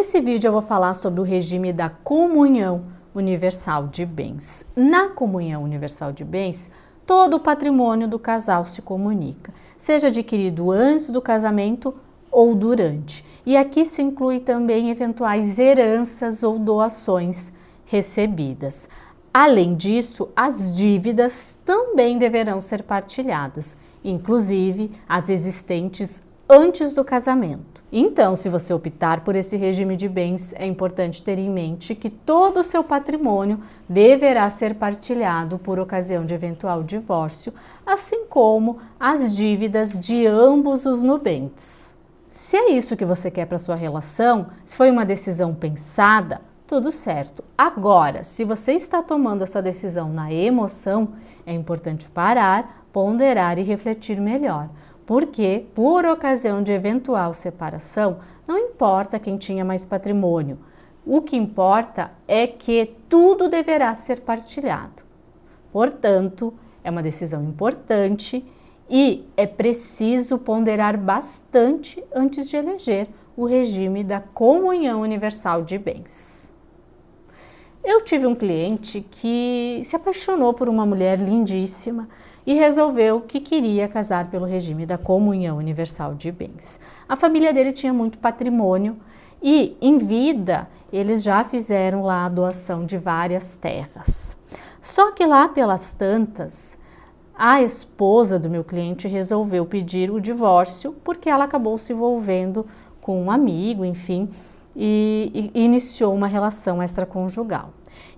Nesse vídeo eu vou falar sobre o regime da comunhão universal de bens. Na comunhão universal de bens, todo o patrimônio do casal se comunica, seja adquirido antes do casamento ou durante. E aqui se inclui também eventuais heranças ou doações recebidas. Além disso, as dívidas também deverão ser partilhadas, inclusive as existentes antes do casamento. Então, se você optar por esse regime de bens, é importante ter em mente que todo o seu patrimônio deverá ser partilhado por ocasião de eventual divórcio, assim como as dívidas de ambos os nubentes. Se é isso que você quer para sua relação, se foi uma decisão pensada, tudo certo. Agora, se você está tomando essa decisão na emoção, é importante parar, ponderar e refletir melhor. Porque, por ocasião de eventual separação, não importa quem tinha mais patrimônio. O que importa é que tudo deverá ser partilhado. Portanto, é uma decisão importante e é preciso ponderar bastante antes de eleger o regime da comunhão universal de bens. Eu tive um cliente que se apaixonou por uma mulher lindíssima e resolveu que queria casar pelo regime da comunhão universal de bens. A família dele tinha muito patrimônio e, em vida, eles já fizeram lá a doação de várias terras. Só que lá pelas tantas, a esposa do meu cliente resolveu pedir o divórcio porque ela acabou se envolvendo com um amigo, enfim, e iniciou uma relação extraconjugal.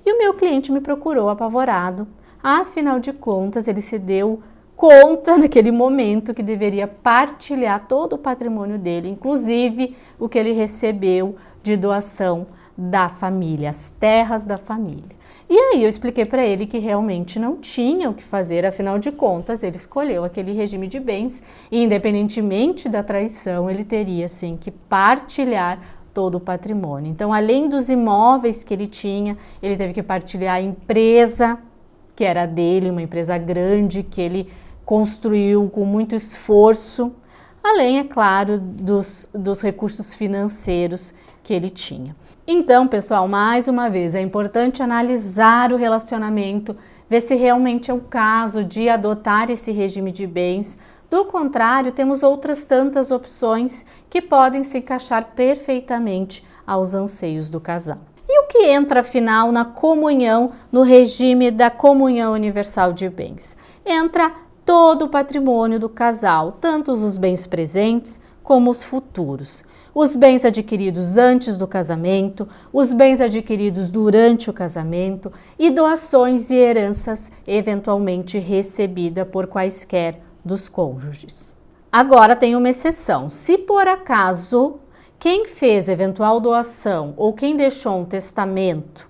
E o meu cliente me procurou apavorado. Afinal de contas, ele se deu conta naquele momento que deveria partilhar todo o patrimônio dele, inclusive o que ele recebeu de doação da família, as terras da família. E aí eu expliquei para ele que realmente não tinha o que fazer, afinal de contas, ele escolheu aquele regime de bens e, independentemente da traição, ele teria sim que partilhar todo o patrimônio. Então, além dos imóveis que ele tinha, ele teve que partilhar a empresa que era dele, uma empresa grande que ele construiu com muito esforço, além, é claro, dos recursos financeiros que ele tinha. Então, pessoal, mais uma vez, é importante analisar o relacionamento, ver se realmente é o caso de adotar esse regime de bens. Do contrário, temos outras tantas opções que podem se encaixar perfeitamente aos anseios do casal. E o que entra, afinal, na comunhão, no regime da comunhão universal de bens? Entra todo o patrimônio do casal, tanto os bens presentes como os futuros. Os bens adquiridos antes do casamento, os bens adquiridos durante o casamento e doações e heranças eventualmente recebidas por quaisquer dos cônjuges. Agora tem uma exceção. Se por acaso quem fez eventual doação ou quem deixou um testamento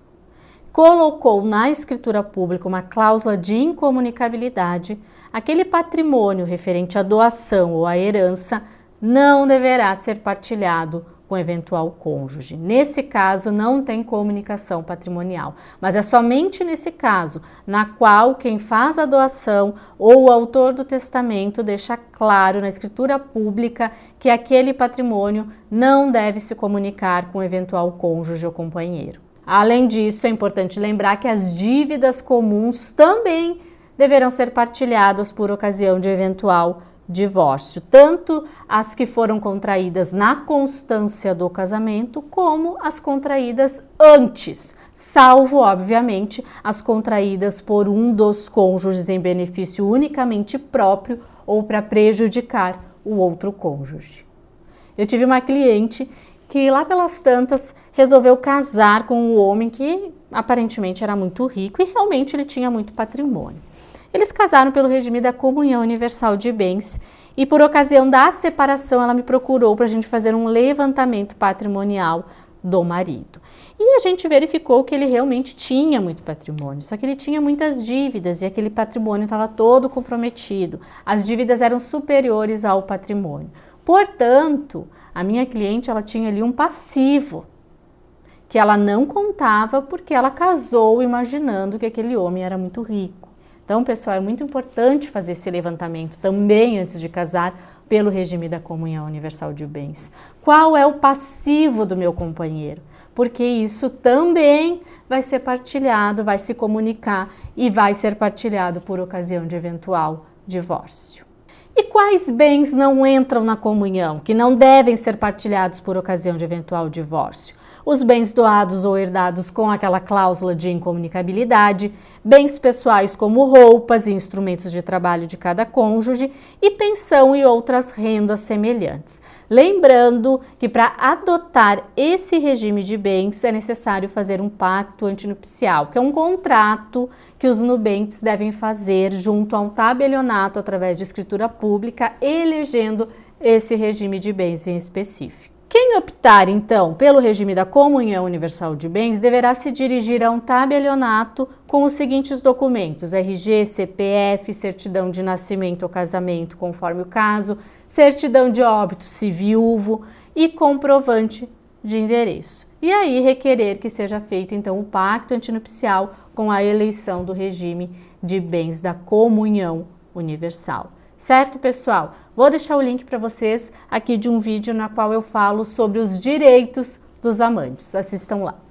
colocou na escritura pública uma cláusula de incomunicabilidade, aquele patrimônio referente à doação ou à herança não deverá ser partilhado com o eventual cônjuge. Nesse caso, não tem comunicação patrimonial, mas é somente nesse caso na qual quem faz a doação ou o autor do testamento deixa claro na escritura pública que aquele patrimônio não deve se comunicar com o eventual cônjuge ou companheiro. Além disso, é importante lembrar que as dívidas comuns também deverão ser partilhadas por ocasião de eventual divórcio, tanto as que foram contraídas na constância do casamento, como as contraídas antes, salvo, obviamente, as contraídas por um dos cônjuges em benefício unicamente próprio ou para prejudicar o outro cônjuge. Eu tive uma cliente que lá pelas tantas resolveu casar com um homem que aparentemente era muito rico e realmente ele tinha muito patrimônio. Eles casaram pelo regime da comunhão universal de bens e por ocasião da separação ela me procurou para a gente fazer um levantamento patrimonial do marido. E a gente verificou que ele realmente tinha muito patrimônio, só que ele tinha muitas dívidas e aquele patrimônio estava todo comprometido. As dívidas eram superiores ao patrimônio. Portanto, a minha cliente ela tinha ali um passivo que ela não contava porque ela casou imaginando que aquele homem era muito rico. Então, pessoal, é muito importante fazer esse levantamento também antes de casar pelo regime da comunhão universal de bens. Qual é o passivo do meu companheiro? Porque isso também vai ser partilhado, vai se comunicar e vai ser partilhado por ocasião de eventual divórcio. E quais bens não entram na comunhão, que não devem ser partilhados por ocasião de eventual divórcio? Os bens doados ou herdados com aquela cláusula de incomunicabilidade, bens pessoais como roupas e instrumentos de trabalho de cada cônjuge e pensão e outras rendas semelhantes. Lembrando que para adotar esse regime de bens é necessário fazer um pacto antinupcial, que é um contrato que os nubentes devem fazer junto a um tabelionato através de escritura pública, elegendo esse regime de bens em específico. Quem optar, então, pelo regime da comunhão universal de bens deverá se dirigir a um tabelionato com os seguintes documentos: RG, CPF, certidão de nascimento ou casamento, conforme o caso, certidão de óbito se viúvo e comprovante de endereço. E aí requerer que seja feito, então, o pacto antinupcial com a eleição do regime de bens da comunhão universal. Certo, pessoal? Vou deixar o link para vocês aqui de um vídeo na qual eu falo sobre os direitos dos amantes. Assistam lá.